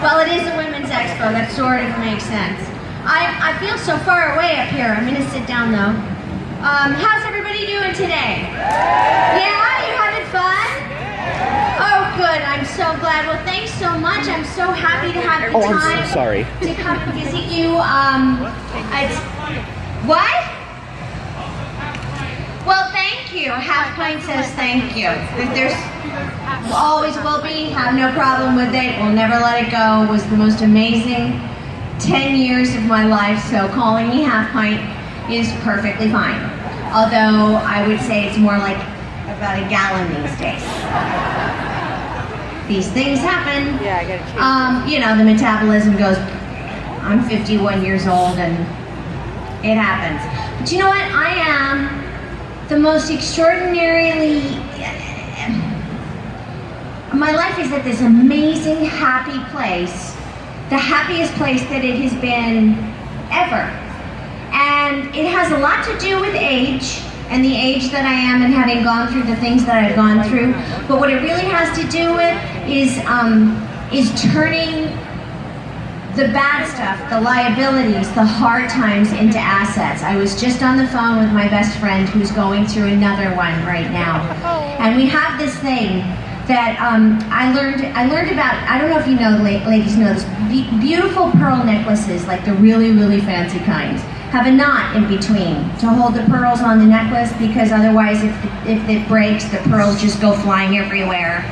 Well, it is a women's expo. That sort of makes sense. I feel so far away up here. I'm going to sit down, though. How's everybody doing today? Yeah? You having fun? Oh, good. I'm so glad. Well, thanks so much. I'm so happy to have the time I'm so sorry. to come visit you. What? Well, thank you. Half Pint says thank you. There's always will be. Have no problem with it. We'll never let it go. It was the most amazing 10 years of my life, so calling me Half Pint is perfectly fine. Although I would say it's more like about a gallon these days. These things happen. Yeah, I gotta change. You know, the metabolism goes. I'm 51 years old and it happens. But you know what? I am the most extraordinarily. My life is at this amazing, happy place. The happiest place that it has been ever. And it has a lot to do with age and the age that I am and having gone through the things that I've gone through. But what it really has to do with is turning the bad stuff, the liabilities, the hard times into assets. I was just on the phone with my best friend who's going through another one right now. And we have this thing that I learned about. I don't know if you know, ladies know this, beautiful pearl necklaces, like the really, really fancy kinds, have a knot in between to hold the pearls on the necklace, because otherwise if it breaks, the pearls just go flying everywhere.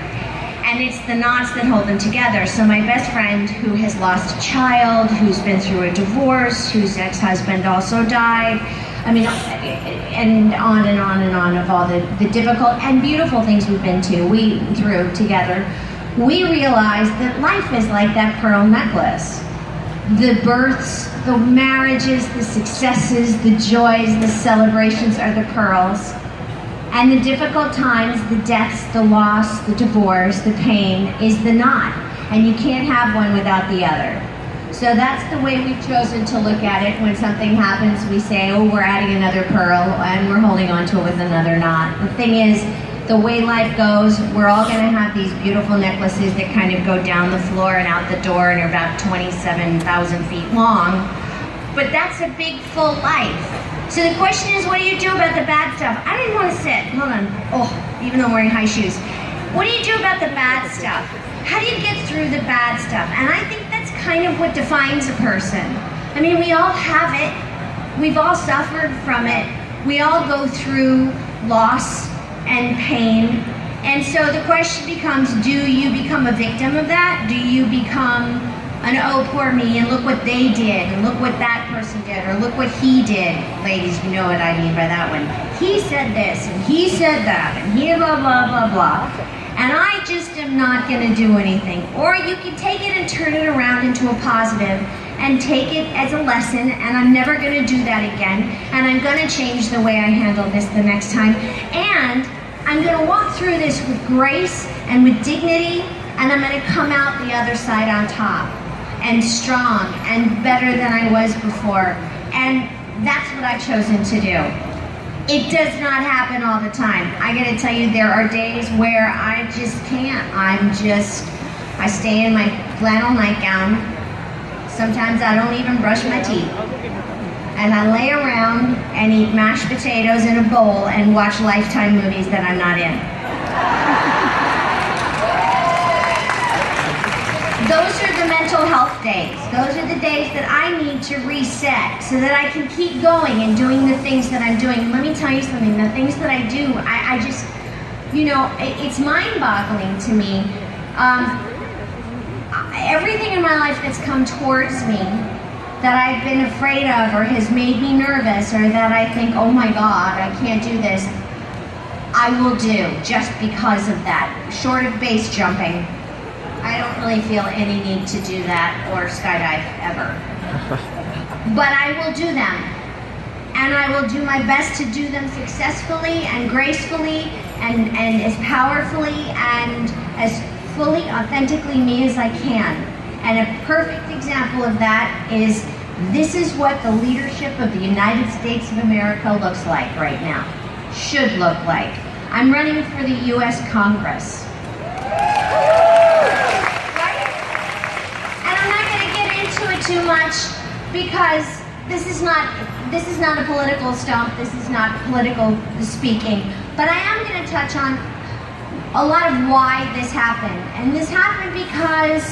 And it's the knots that hold them together. So my best friend, who has lost a child, who's been through a divorce, whose ex-husband also died, I mean, and on and on and on of all the difficult and beautiful things we've been through together, we realized that life is like that pearl necklace. The births, the marriages, the successes, the joys, the celebrations are the pearls. And the difficult times, the deaths, the loss, the divorce, the pain is the knot. And you can't have one without the other. So that's the way we've chosen to look at it. When something happens, we say, oh, we're adding another pearl, and we're holding on to it with another knot. The thing is, the way life goes, we're all going to have these beautiful necklaces that kind of go down the floor and out the door and are about 27,000 feet long. But that's a big, full life. So the question is, what do you do about the bad stuff? I didn't want to sit. Hold on. Oh, even though I'm wearing high shoes. What do you do about the bad stuff? How do you get through the bad stuff? And I think that's kind of what defines a person. I mean, we all have it. We've all suffered from it. We all go through loss and pain. And so the question becomes, do you become a victim of that? Do you become an oh, poor me, and look what they did, and look what that person did, or look what he did? Ladies, you know what I mean by that one. He said this, and he said that, and he blah, blah, blah, blah. And I just am not going to do anything. Or you can take it and turn it around into a positive and take it as a lesson, and I'm never going to do that again, and I'm going to change the way I handle this the next time, and I'm going to walk through this with grace and with dignity, and I'm going to come out the other side on top and strong and better than I was before. And that's what I've chosen to do. It does not happen all the time. I gotta tell you, there are days where I just can't. I stay in my flannel nightgown. Sometimes I don't even brush my teeth. And I lay around and eat mashed potatoes in a bowl and watch Lifetime movies that I'm not in. Those are the mental health days. Those are the days that I need to reset so that I can keep going and doing the things that I'm doing. Let me tell you something, the things that I do, I just, you know, it's mind-boggling to me. Everything in my life that's come towards me that I've been afraid of or has made me nervous or that I think, oh my God, I can't do this, I will do just because of that. Short of base jumping, I don't really feel any need to do that or skydive ever. But I will do them. And I will do my best to do them successfully and gracefully and as powerfully and as fully, authentically me as I can. And a perfect example of that is, this is what the leadership of the United States of America looks like right now. Should look like. I'm running for the U.S. Congress. because this is not a political stump, this is not political speaking, but I am going to touch on a lot of why this happened. And this happened because,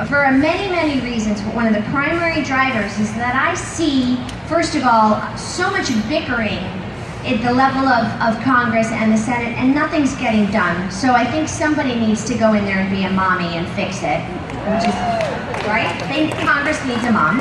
for many, many reasons, but one of the primary drivers is that I see, first of all, so much bickering at the level of Congress and the Senate, and nothing's getting done. So I think somebody needs to go in there and be a mommy and fix it, which is, right? Congress needs a mom.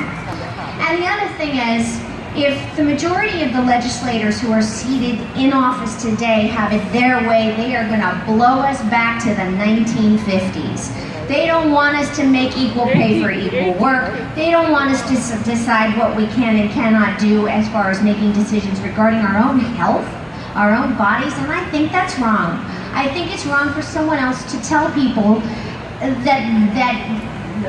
And the other thing is, if the majority of the legislators who are seated in office today have it their way, they are going to blow us back to the 1950s. They don't want us to make equal pay for equal work. They don't want us to decide what we can and cannot do as far as making decisions regarding our own health, our own bodies, and I think that's wrong. I think it's wrong for someone else to tell people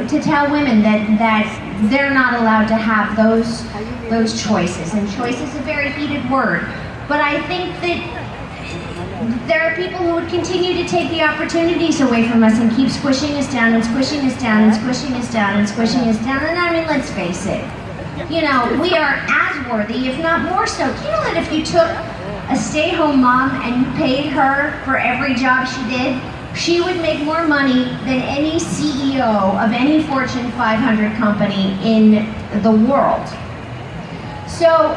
to tell women that they're not allowed to have those choices. And choice is a very heated word. But I think that there are people who would continue to take the opportunities away from us and keep squishing us down and squishing us down and squishing us down and squishing us down. And I mean, let's face it, you know, we are as worthy, if not more so. You know that if you took a stay-home mom and you paid her for every job she did, she would make more money than any CEO of any Fortune 500 company in the world. So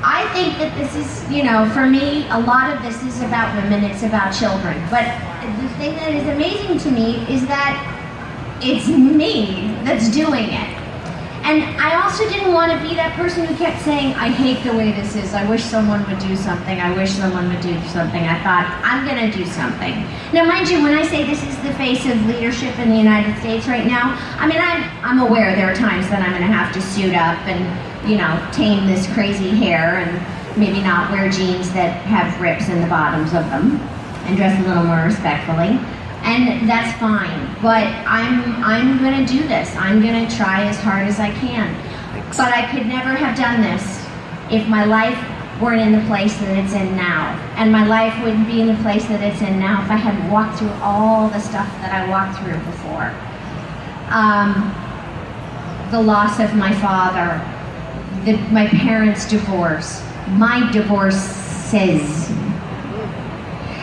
I think that this is, you know, for me, a lot of this is about women, it's about children. But the thing that is amazing to me is that it's me that's doing it. And I also didn't want to be that person who kept saying, I hate the way this is, I wish someone would do something, I wish someone would do something. I thought, I'm going to do something. Now, mind you, when I say this is the face of leadership in the United States right now, I mean, I'm aware there are times that I'm going to have to suit up and, you know, tame this crazy hair and maybe not wear jeans that have rips in the bottoms of them and dress a little more respectfully. And that's fine, but I'm gonna do this. I'm gonna try as hard as I can. But I could never have done this if my life weren't in the place that it's in now. And my life wouldn't be in the place that it's in now if I hadn't walked through all the stuff that I walked through before. The loss of my father, my parents' divorce, my divorces.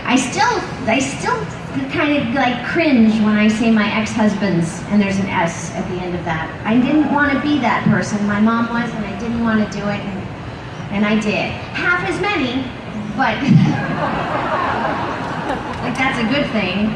I still kind of like cringe when I say my ex-husbands and there's an S at the end of that. I didn't want to be that person. My mom was, and I didn't want to do it, and I did. Half as many, but like that's a good thing.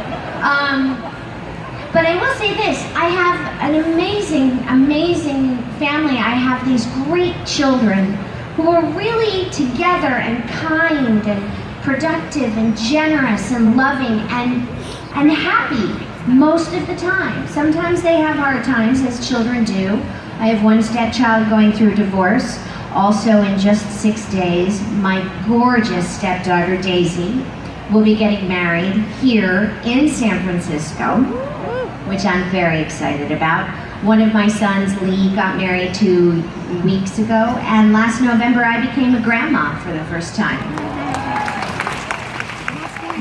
But I will say this, I have an amazing, amazing family. I have these great children who are really together and kind and productive and generous and loving and happy most of the time. Sometimes they have hard times, as children do. I have one stepchild going through a divorce. Also, in just 6 days, my gorgeous stepdaughter, Daisy, will be getting married here in San Francisco, which I'm very excited about. One of my sons, Lee, got married 2 weeks ago, and last November I became a grandma for the first time.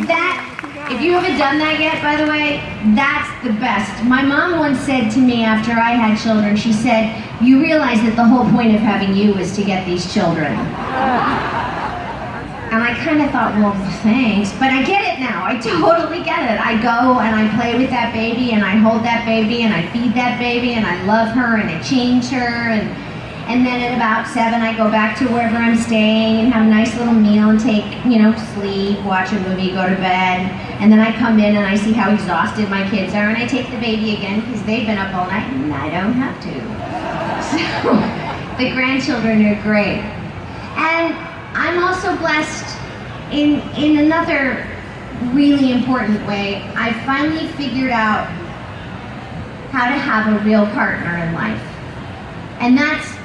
That, if you haven't done that yet, by the way, that's the best. My mom once said to me after I had children, she said, you realize that the whole point of having you is to get these children. And I kind of thought, well, thanks, but I get it now. I totally get it. I go and I play with that baby and I hold that baby and I feed that baby and I love her and I change her and then at about 7 I go back to wherever I'm staying and have a nice little meal and take, you know, sleep, watch a movie, go to bed. And then I come in and I see how exhausted my kids are and I take the baby again because they've been up all night and I don't have to. So the grandchildren are great. And I'm also blessed in another really important way. I finally figured out how to have a real partner in life. And that's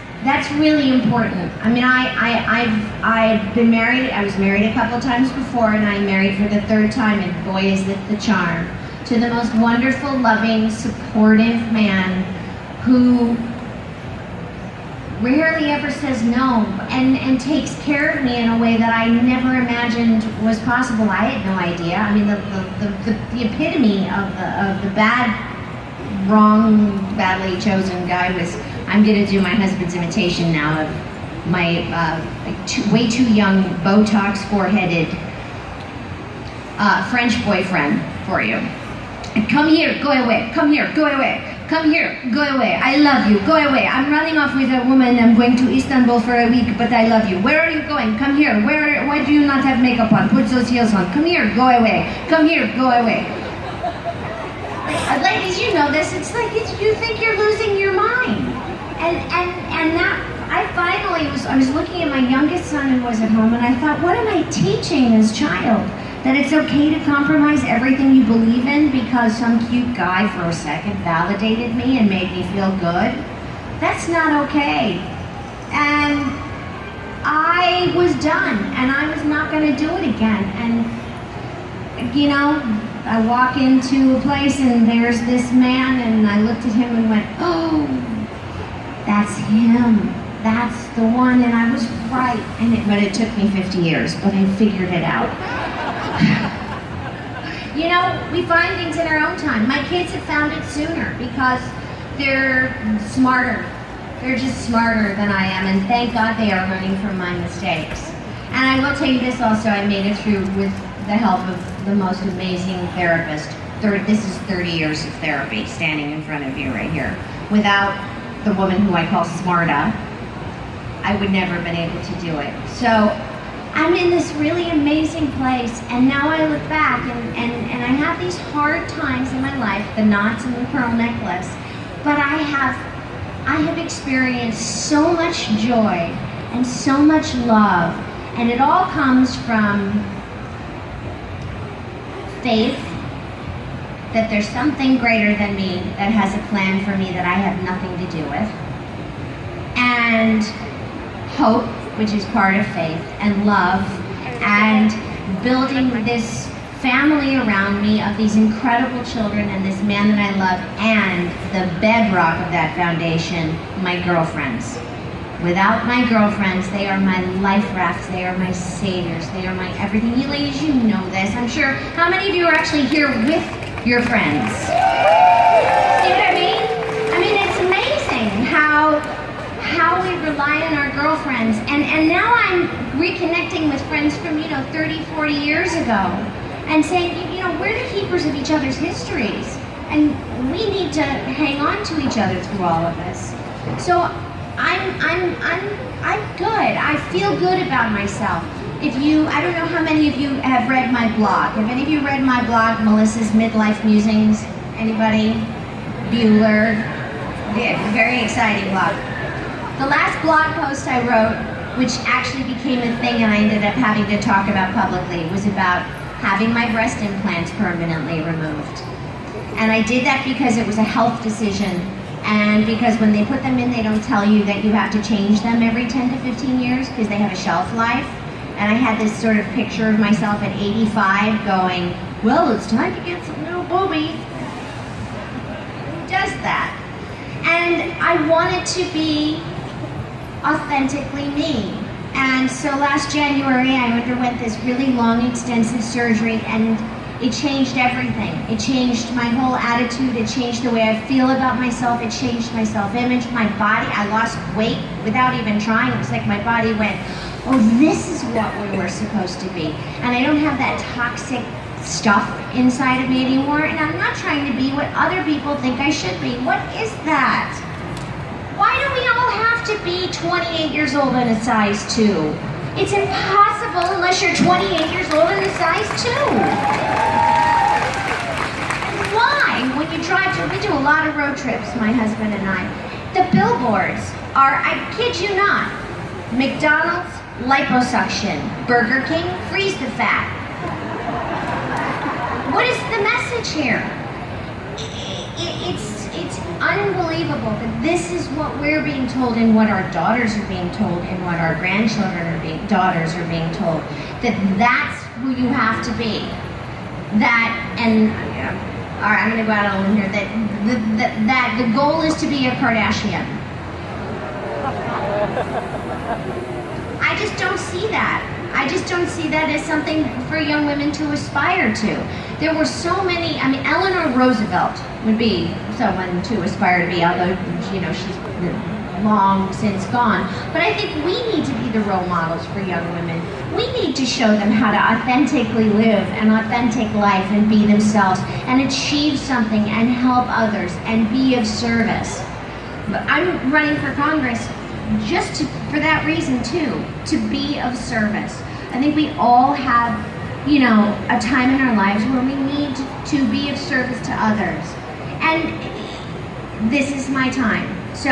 really important. I mean, I've been married, I was married a couple times before, and I'm married for the 3rd time, and boy is it the charm, to the most wonderful, loving, supportive man who rarely ever says no and takes care of me in a way that I never imagined was possible. I had no idea. I mean, the epitome of the bad, wrong, badly chosen guy was I'm gonna do my husband's imitation now of my way too young, Botox foreheaded French boyfriend for you. Come here, go away. Come here, go away. Come here, go away. I love you, go away. I'm running off with a woman. I'm going to Istanbul for a week, but I love you. Where are you going? Come here. Why do you not have makeup on? Put those heels on. Come here, go away. Come here, go away. Ladies, you know this. It's like you think you're losing your mind. And that, I was looking at my youngest son who was at home, and I thought, what am I teaching this child? That it's okay to compromise everything you believe in because some cute guy for a second validated me and made me feel good? That's not okay. And I was done, and I was not going to do it again. And, you know, I walk into a place and there's this man, and I looked at him and went, oh, that's him. That's the one, and I was right. But it took me 50 years, but I figured it out. You know, we find things in our own time. My kids have found it sooner because they're smarter. They're just smarter than I am, and thank God they are learning from my mistakes. And I will tell you this also, I made it through with the help of the most amazing therapist. This is 30 years of therapy standing in front of you right here. Without the woman who I call Smarta, I would never have been able to do it. So I'm in this really amazing place, and now I look back and I have these hard times in my life, the knots and the pearl necklace, but I have experienced so much joy and so much love, and it all comes from faith that there's something greater than me that has a plan for me that I have nothing to do with, and hope, which is part of faith, and love, and building this family around me of these incredible children and this man that I love, and the bedrock of that foundation, my girlfriends. Without my girlfriends, they are my life rafts, they are my saviors, they are my everything. You ladies, you know this. I'm sure, how many of you are actually here with your friends? See what I mean? I mean, it's amazing how we rely on our girlfriends. And now I'm reconnecting with friends from, 30, 40 years ago and saying, we're the keepers of each other's histories. And we need to hang on to each other through all of this. So I'm good. I feel good about myself. I don't know how many of you have read my blog. Have any of you read my blog, Melissa's Midlife Musings? Anybody? Bueller? Yeah, very exciting blog. The last blog post I wrote, which actually became a thing and I ended up having to talk about publicly, was about having my breast implants permanently removed. And I did that because it was a health decision, and because when they put them in, they don't tell you that you have to change them every 10 to 15 years because they have a shelf life. And I had this sort of picture of myself at 85 going, well, it's time to get some little boobies. Who does that? And I wanted to be authentically me. And so last January I underwent this really long, extensive surgery, and it changed everything. It changed my whole attitude, it changed the way I feel about myself, it changed my self-image, my body. I lost weight without even trying. It was like my body went, oh, this is what we were supposed to be. And I don't have that toxic stuff inside of me anymore, and I'm not trying to be what other people think I should be. What is that? Why do we all have to be 28 years old and a size 2? It's impossible unless you're 28 years old and a size 2. Why? When you drive we do a lot of road trips, my husband and I. The billboards are, I kid you not, McDonald's, liposuction. Burger King, freeze the fat. What is the message here? It's unbelievable that this is what we're being told, and what our daughters are being told, and what our grandchildren daughters are being told. That's who you have to be. All right, I'm going to go out on a limb here. That the goal is to be a Kardashian. I just don't see that. I just don't see that as something for young women to aspire to. There were so many, I mean, Eleanor Roosevelt would be someone to aspire to be, although, you know, she's long since gone. But I think we need to be the role models for young women. We need to show them how to authentically live an authentic life and be themselves and achieve something and help others and be of service. I'm running for Congress just for that reason too, to be of service. I think we all have, you know, a time in our lives where we need to be of service to others. And this is my time. So,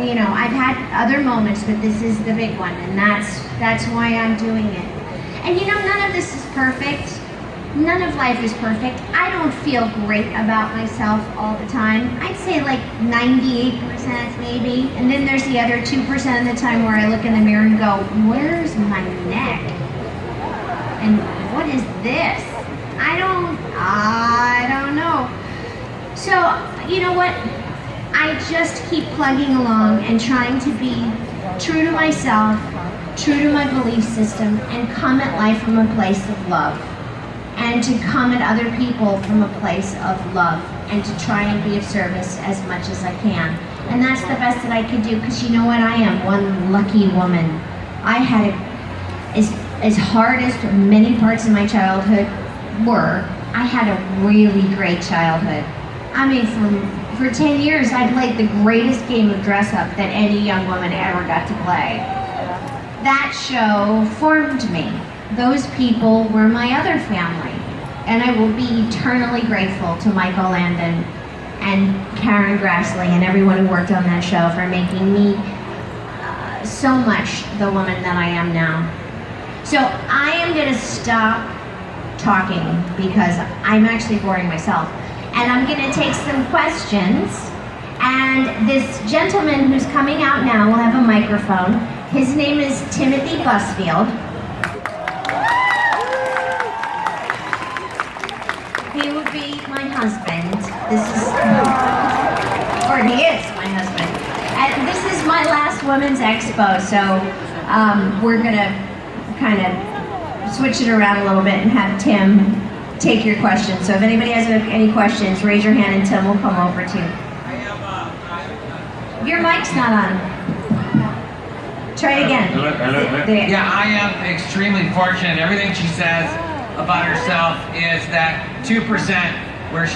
you know, I've had other moments, but this is the big one, and that's why I'm doing it. And you know, none of this is perfect. None of life is perfect. I don't feel great about myself all the time. I'd say like 98% maybe. And then there's the other 2% of the time where I look in the mirror and go, where's my neck? And what is this? I don't know. So, you know what? I just keep plugging along and trying to be true to myself, true to my belief system, and come at life from a place of love. And to come at other people from a place of love, and to try and be of service as much as I can. And that's the best that I can do, because you know what? I am one lucky woman. I had it as hard as many parts of my childhood were. I had a really great childhood. I mean, for 10 years, I played the greatest game of dress-up that any young woman ever got to play. That show formed me. Those people were my other family. And I will be eternally grateful to Michael Landon and Karen Grassley and everyone who worked on that show for making me so much the woman that I am now. So I am going to stop talking because I'm actually boring myself. And I'm going to take some questions. And this gentleman who's coming out now will have a microphone. His name is Timothy Busfield. He would be my husband. Or he is my husband. And this is my last Women's Expo, so we're gonna kind of switch it around a little bit and have Tim take your questions. So if anybody has any questions, raise your hand and Tim will come over to you. Your mic's not on. Try it again. Yeah, I am extremely fortunate. Everything she says about herself is that 2% where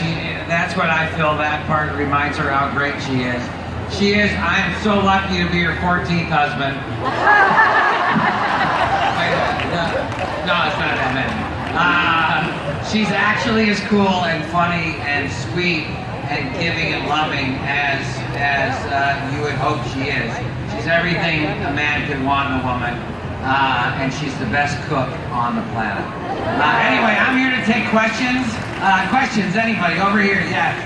that's what I feel that part reminds her how great she is. I'm so lucky to be her 14th husband. No, it's not that many. She's actually as cool and funny and sweet and giving and loving as you would hope she is. She's everything a man could want in a woman. And she's the best cook on the planet. Anyway, I'm here to take questions. Questions, anybody? Over here, yes.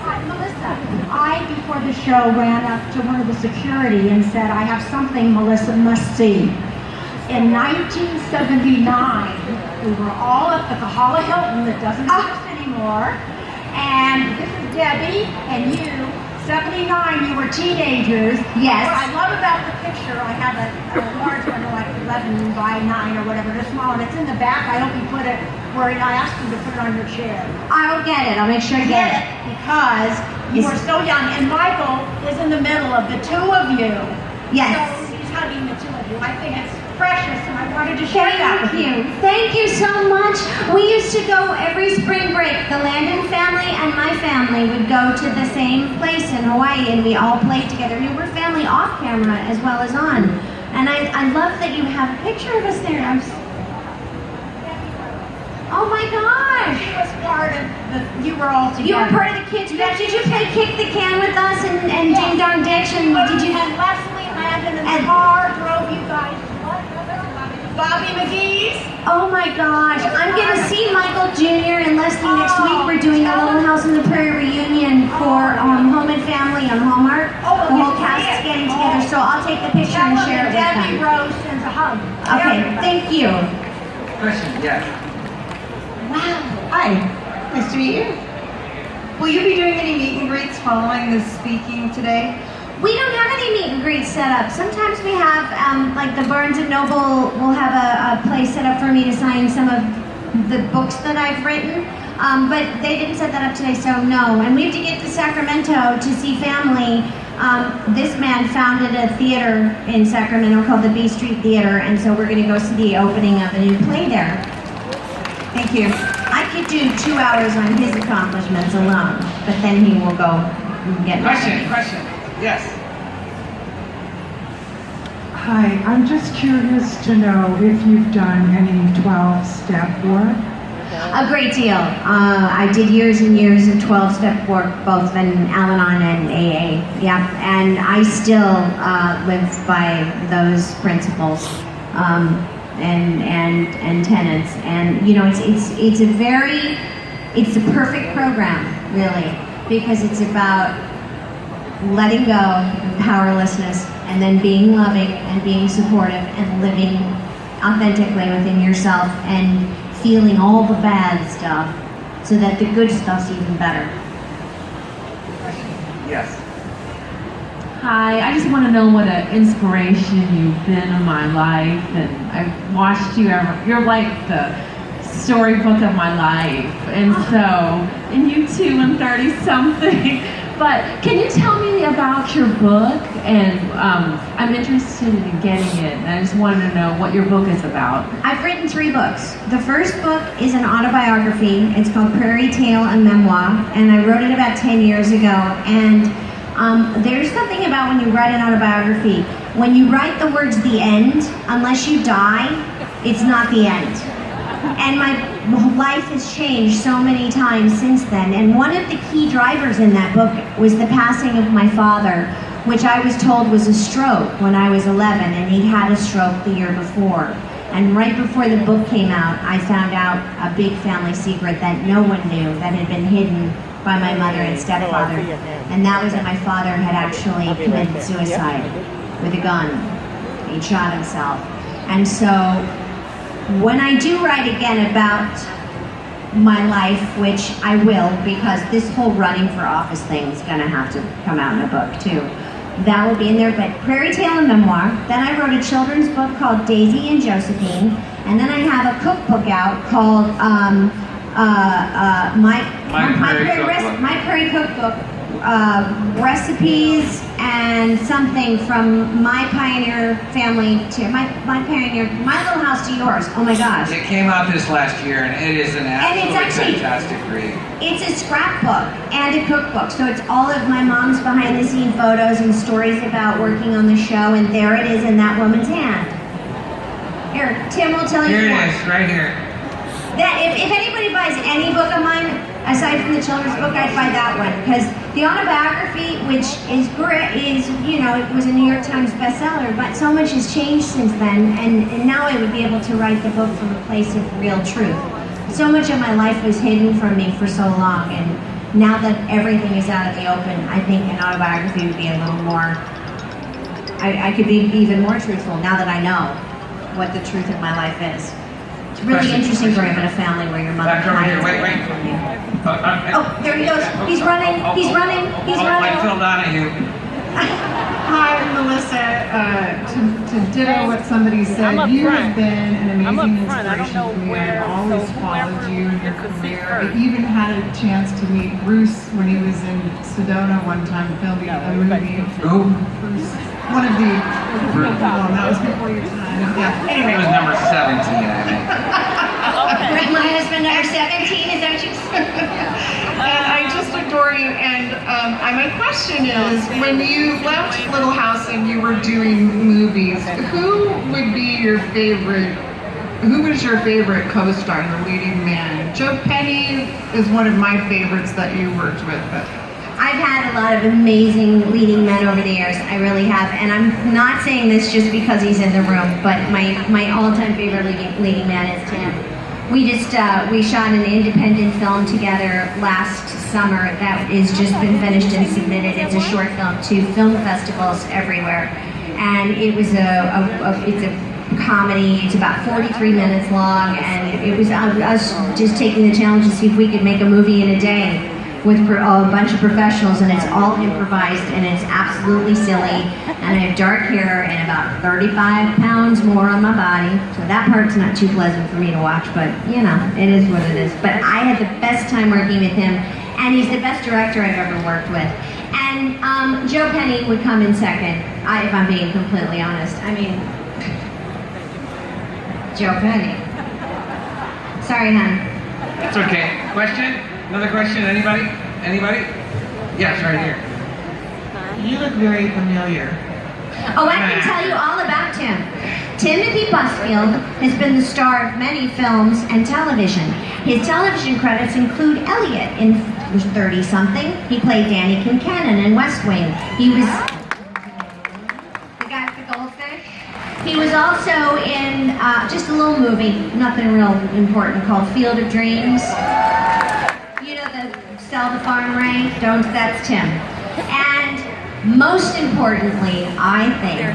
Hi, Mellisa. I, before the show, ran up to one of the security and said, I have something Mellisa must see. In 1979, we were all at the Kahala Hilton that doesn't exist anymore. And this is Debbie and you. 79, you were teenagers. Yes. What I love about the picture, I have a large one, like 11 by 9 or whatever, they're small, and it's in the back. I hope you put it where I asked you to put it on your chair. I'll get it. I'll make sure I get it. Because you were so young, and Michael is in the middle of the two of you. Yes. So he's hugging the two of you. I think it's precious, and I wanted to share that with you. Thank you so much. We used to go every spring break. The Landon family and my family would go to the same place in Hawaii, and we all played together. We were family off camera as well as on. And I love that you have a picture of us there. Oh my gosh! She was part of you were all together. You were part of the kids. Did you play Kick the Can with us and Ding Dong Ditch? And did you? And Leslie Landon in the car drove you guys. Bobby McGee's. Oh my gosh, I'm gonna see Michael Jr. and Leslie next week. We're doing a Little House on the Prairie reunion for Home and Family on Hallmark. The whole cast is getting together, so I'll take the picture and share it with Debbie them. Rose sends a hug. Okay, thank you. Question, yes. Wow. Hi. Nice to meet you. Will you be doing any meet and greets following this speaking today? We don't have any meet and greet set up. Sometimes we have, like the Barnes & Noble will have a place set up for me to sign some of the books that I've written, but they didn't set that up today, so no. And we have to get to Sacramento to see family. This man founded a theater in Sacramento called the B Street Theater, and so we're going to go see the opening of a new play there. Thank you. I could do 2 hours on his accomplishments alone, but then he will go and get married. Question. Yes. Hi, I'm just curious to know if you've done any 12-step work. A great deal. I did years and years of 12-step work, both in Al-Anon and AA. Yeah, and I still live by those principles and tenets. And you know, it's the perfect program, really, because it's about letting go of powerlessness, and then being loving and being supportive and living authentically within yourself and feeling all the bad stuff so that the good stuff's even better. Yes. Hi, I just want to know what an inspiration you've been in my life, and I've watched you you're like the storybook of my life, and you too, I'm 30-something. But can you tell me about your book? And I'm interested in getting it, and I just wanted to know what your book is about. I've written 3 books. The first book is an autobiography. It's called Prairie Tale, a Memoir, and I wrote it about 10 years ago. And there's something about when you write an autobiography, when you write the words "the end," unless you die, it's not the end. And my life has changed so many times since then. And one of the key drivers in that book was the passing of my father, which I was told was a stroke when I was 11, and he'd had a stroke the year before. And right before the book came out, I found out a big family secret that no one knew, that had been hidden by my mother and stepfather. And that was that my father had actually committed suicide with a gun. He'd shot himself. And so when I do write again about my life, which I will, because this whole running for office thing is gonna have to come out in a book too. That will be in there, but Prairie Tale and Memoir. Then I wrote a children's book called Daisy and Josephine, and then I have a cookbook out called My Prairie Cookbook, recipes and something from my pioneer family to my little house to yours. Oh my gosh. It came out this last year, and it is an absolutely fantastic read. It's a scrapbook and a cookbook, so it's all of my mom's behind-the-scene photos and stories about working on the show, and there it is in that woman's hand. Here, Tim will tell you more. Here it is, right here. That if anybody buys any book of mine, aside from the children's book, I'd buy that one, because the autobiography, which is great, it was a New York Times bestseller, but so much has changed since then, and now I would be able to write the book from a place of real truth. So much of my life was hidden from me for so long, and now that everything is out in the open, I think an autobiography would be a little more, I could be even more truthful now that I know what the truth of my life is. It's really interesting growing up in a family where your mother hides everything from you. Oh, there he goes. He's running. He's running. He's running. Like Phil Donahue. Hi, Mellisa. To ditto what somebody said, you have been an amazing inspiration to me. I've always followed you in your career. I even had a chance to meet Bruce when he was in Sedona one time filming a movie. Who? Bruce. One of the real people, and that was before your time. Yeah. Anyway. It was number 17, I think. My husband, number 17, is that what you said? And I just adore you. And my question is, when you left Little House and you were doing movies, who would be your favorite? Who was your favorite co-star, the leading man? Joe Penny is one of my favorites that you worked with. But I've had a lot of amazing leading men over the years. I really have, and I'm not saying this just because he's in the room, but my all-time favorite leading man is Tim. We shot an independent film together last summer that is just been finished and submitted. It's a short film to film festivals everywhere, and it was it's a comedy. It's about 43 minutes long, and it was us just taking the challenge to see if we could make a movie in a day. with a bunch of professionals, and it's all improvised, and it's absolutely silly. And I have dark hair and about 35 pounds more on my body, so that part's not too pleasant for me to watch, but you know, it is what it is. But I had the best time working with him, and he's the best director I've ever worked with. And Joe Penny would come in second, if I'm being completely honest. I mean, Joe Penny. Sorry, hon. That's okay. Question? Another question? Anybody? Anybody? Yes, right here. You look very familiar. Oh, I can tell you all about Tim. Timothy Busfield has been the star of many films and television. His television credits include Elliot in 30-something. He played Danny Kincannon in West Wing. He was the guy with the goldfish. He was also in just a little movie, nothing real important, called Field of Dreams. You know, the Sell the Farm Ray? Don't, that's Tim. And most importantly, I think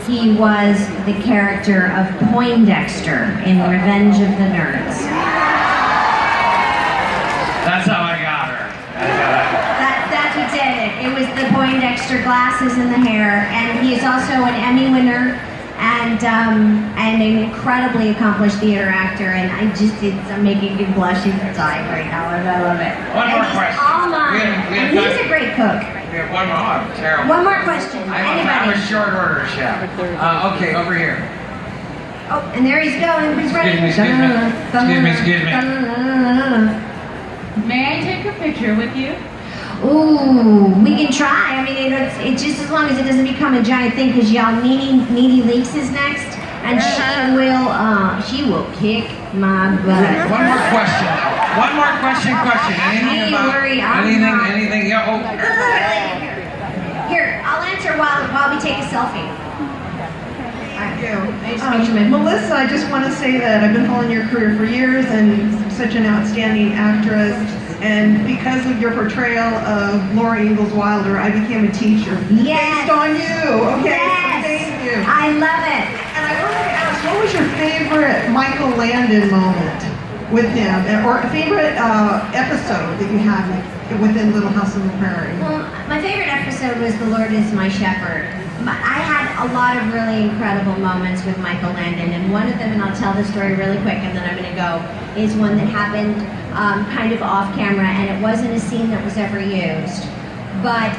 he was the character of Poindexter in Revenge of the Nerds. That's how I got her. That's what did it. It was the Poindexter glasses and the hair, and he is also an Emmy winner and an incredibly accomplished theater actor. And I'm making you blush inside right now, and I love it. One more question. All mine. And he's a great cook. We have one more. Oh, terrible. One more question. I'm a short order chef. Okay, over here. Oh, and there he's going. He's ready. Excuse me. May I take a picture with you? Ooh, we can try. I mean, it's just as long as it doesn't become a giant thing, because y'all, Needy Leaks is next, and she will kick my butt. One more question. One more question. Anything about anything? Yeah. Oh. Here, I'll answer while we take a selfie. Thank you. Nice to meet you, man. Melissa, I just want to say that I've been following your career for years, and such an outstanding actress. And because of your portrayal of Laura Ingalls Wilder, I became a teacher. Yes. Based on you. Okay. Yes. So thank you. I love it. And I wanted to ask, what was your favorite Michael Landon moment with him, or favorite episode that you had within Little House on the Prairie? Well, my favorite episode was The Lord is My Shepherd. I had a lot of really incredible moments with Michael Landon, and one of them, and I'll tell the story really quick and then I'm going to go, is one that happened kind of off camera, and it wasn't a scene that was ever used. But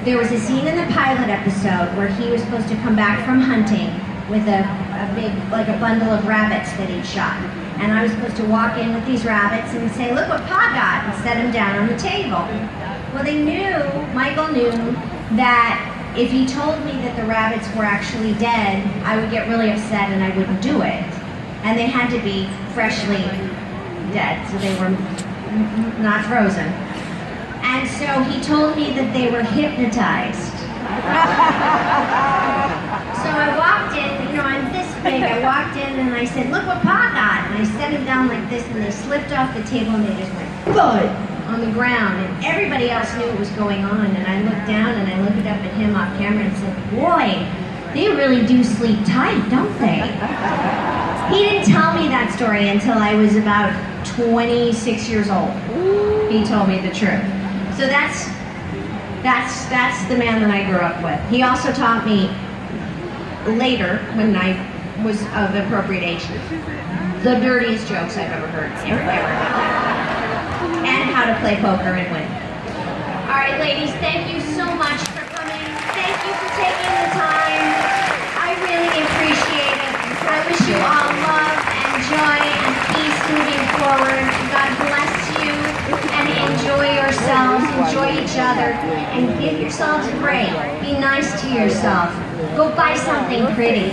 there was a scene in the pilot episode where he was supposed to come back from hunting with a big, like a bundle of rabbits that he'd shot. And I was supposed to walk in with these rabbits and say, look what Pa got, and set them down on the table. Well, Michael knew that if he told me that the rabbits were actually dead, I would get really upset and I wouldn't do it. And they had to be freshly dead, so they were not frozen. And so he told me that they were hypnotized. So I walked in, I'm this big, I walked in and I said, look what Pa got. And I set them down like this, and they slipped off the table and they just went thud on the ground. And everybody else knew what was going on. And I looked down and I looked up at him off camera and said, boy, they really do sleep tight, don't they? He didn't tell me that story until I was about 26 years old. He told me the truth. So that's the man that I grew up with. He also taught me later, when I was of appropriate age, the dirtiest jokes I've ever heard, ever. And how to play poker and win. All right, ladies, thank you so much for coming. Thank you for taking the time. I really appreciate it. I wish you all love and joy and peace moving forward. God bless you, and enjoy yourselves, enjoy each other, and give yourselves a break. Be nice to yourself. Go buy something pretty.